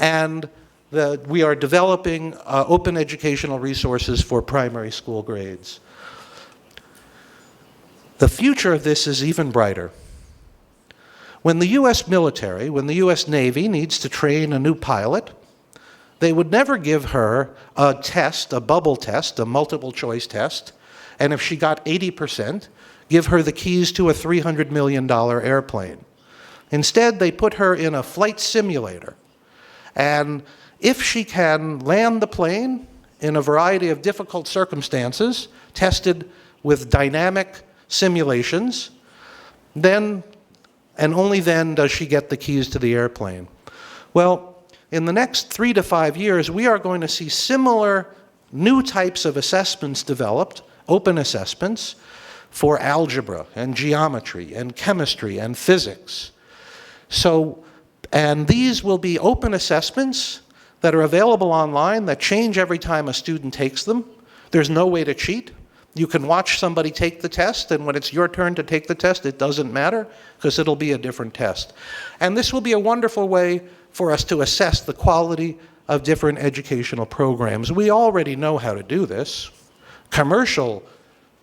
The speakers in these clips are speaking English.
and we are developing open educational resources for primary school grades. The future of this is even brighter. When the US military, when the US Navy needs to train a new pilot, they would never give her a test, a bubble test, a multiple choice test, and if she got 80%, give her the keys to a $300 million airplane. Instead, they put her in a flight simulator, and if she can land the plane in a variety of difficult circumstances, tested with dynamic simulations, then and only then does she get the keys to the airplane. Well, in the next 3 to 5 years, we are going to see similar new types of assessments developed, open assessments, for algebra and geometry and chemistry and physics. And these will be open assessments that are available online that change every time a student takes them. There's no way to cheat. You can watch somebody take the test, and when it's your turn to take the test, it doesn't matter, because it'll be a different test. And this will be a wonderful way for us to assess the quality of different educational programs. We already know how to do this. Commercial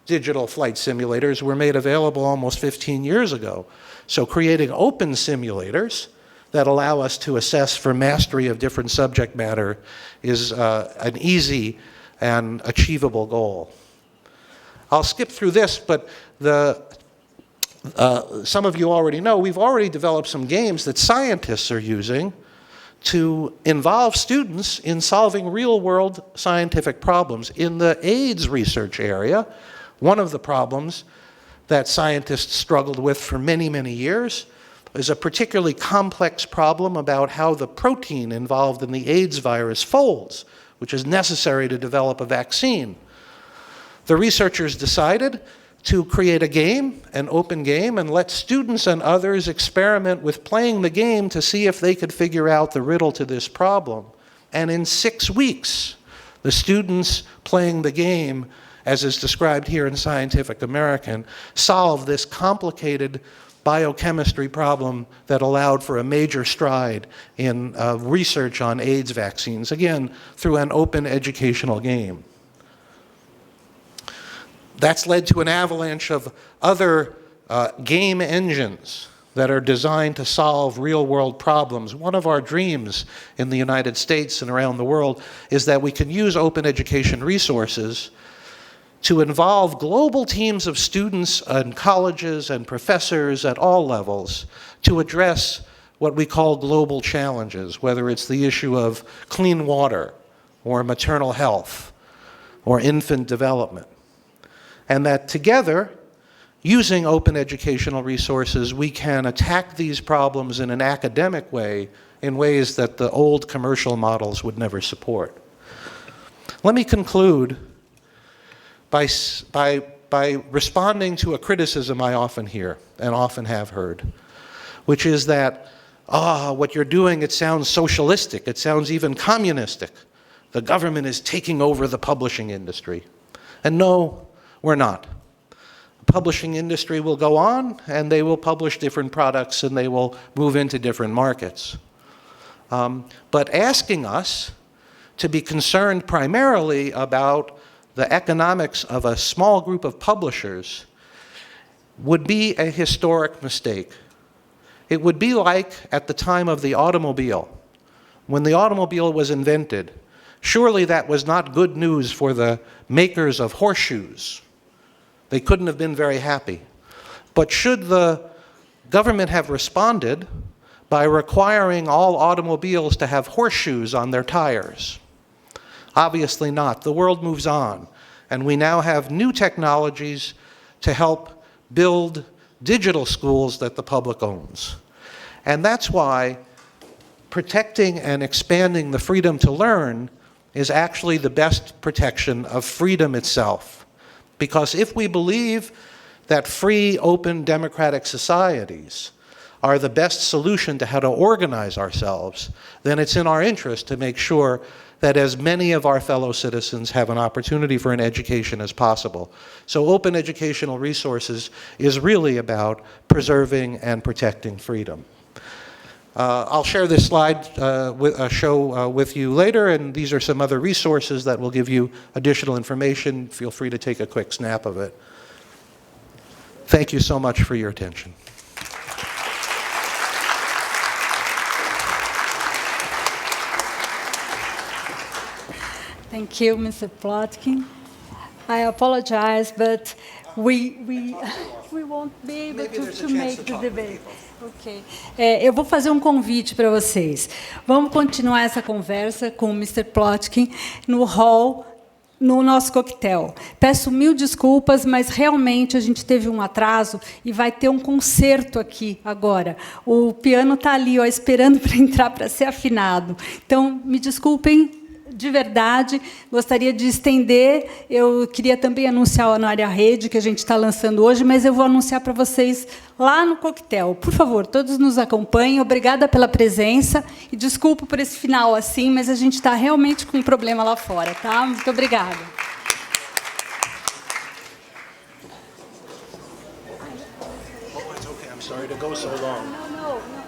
digital flight simulators were made available almost 15 years ago. So creating open simulators that allow us to assess for mastery of different subject matter is an easy and achievable goal. I'll skip through this, but some of you already know, we've already developed some games that scientists are using to involve students in solving real-world scientific problems. In the AIDS research area, one of the problems that scientists struggled with for many, many years is a particularly complex problem about how the protein involved in the AIDS virus folds, which is necessary to develop a vaccine. The researchers decided to create a game, an open game, and let students and others experiment with playing the game to see if they could figure out the riddle to this problem. And in 6 weeks, the students playing the game, as is described here in Scientific American, solved this complicated biochemistry problem that allowed for a major stride in research on AIDS vaccines, again, through an open educational game. That's led to an avalanche of other game engines that are designed to solve real-world problems. One of our dreams in the United States and around the world is that we can use open education resources to involve global teams of students and colleges and professors at all levels to address what we call global challenges, whether it's the issue of clean water or maternal health or infant development. And that together, using open educational resources, we can attack these problems in an academic way, in ways that the old commercial models would never support. Let me conclude by responding to a criticism I often hear and often have heard, which is that, what you're doing, it sounds socialistic, it sounds even communistic. The government is taking over the publishing industry. And no, we're not. The publishing industry will go on, and they will publish different products, and they will move into different markets. But asking us to be concerned primarily about the economics of a small group of publishers would be a historic mistake. It would be like at the time of the automobile. When the automobile was invented, surely that was not good news for the makers of horseshoes. They couldn't have been very happy. But should the government have responded by requiring all automobiles to have horseshoes on their tires? Obviously not. The world moves on, and we now have new technologies to help build digital schools that the public owns. And that's why protecting and expanding the freedom to learn is actually the best protection of freedom itself. Because if we believe that free, open, democratic societies are the best solution to how to organize ourselves, then it's in our interest to make sure that as many of our fellow citizens have an opportunity for an education as possible. So open educational resources is really about preserving and protecting freedom. I'll share this slide show with you later, and these are some other resources that will give you additional information. Feel free to take a quick snap of it. Thank you so much for your attention. Thank you, Mr. Plotkin. I apologize, but we won't be able to make the debate. Ok. Eu vou fazer um convite para vocês. Vamos continuar essa conversa com o Mr. Plotkin no hall, no nosso coquetel. Peço mil desculpas, mas realmente a gente teve um atraso e vai ter um concerto aqui agora. O piano está ali, ó, esperando para entrar para ser afinado. Então, me desculpem. De verdade, gostaria de estender. Eu queria também anunciar a Área Rede, que a gente está lançando hoje, mas eu vou anunciar para vocês lá no coquetel. Por favor, todos nos acompanhem. Obrigada pela presença. E desculpa por esse final assim, mas a gente está realmente com um problema lá fora. Tá? Muito obrigada. Oh, it's okay. I'm sorry to go so long.